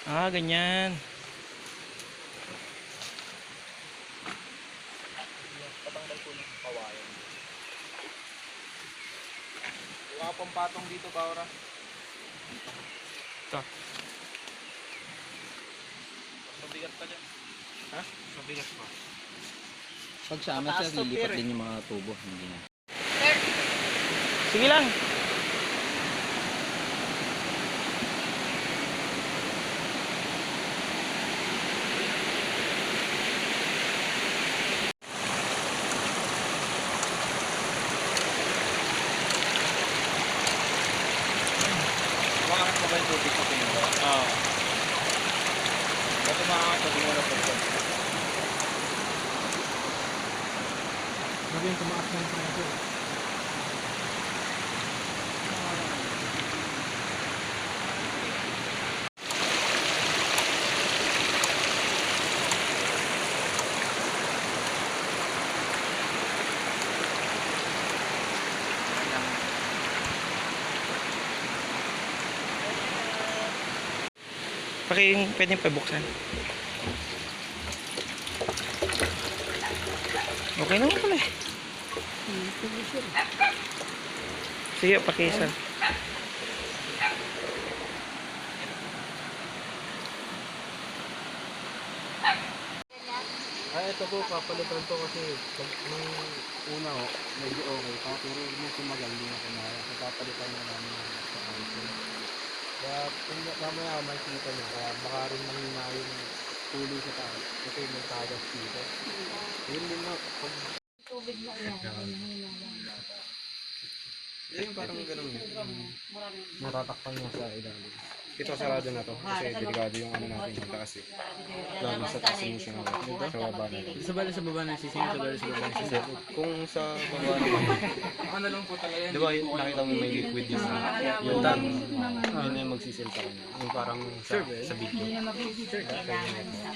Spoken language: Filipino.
Ah, ganyan. Patanggal po ng kawayan. Wala pang patong dito, Baura. Ito. Mas mabigat pa dyan. Ha? Mabigat pa. Pag sa amin Mataas sir, to, lilipat Pierre. din yung mga tubo. Hindi na. Sige lang. Makakas mo ba yung tubig sa pinto? Oo. Ba't makakakas mo na po ito? Sabi yung tumaas ng presyo. Pwedeng pabuksan. Okay naman pala eh. Sige, pakisan. Ay, ito po, papalitan to kasi pag nung una ho, medyo okay pa, pero nung tumagal, hindi na kumaya. So, papalitan na namin sa housing. Kaya kung mamaya makikita nyo, kaya baka rin manghina yung tuloy sa taas. Kasi may tagas dito. Yun din na, pag Tubig na yan. Mahina lang. yun parang ganun. Natatakpan niya sa ilalim. Ito sarado na to kasi delikado yung ano natin yung taas eh. Lalo sa taas yung siya sa baba na lang. Sa baba na sising, sa baba na sising. Kung sa baba naman, Ano lang po talaga yan. di ba nakita mo may liquid yung tank? Yun na yung magsisil pa kanya. Yung parang sa video. Hindi na mabibigyan kailangan sa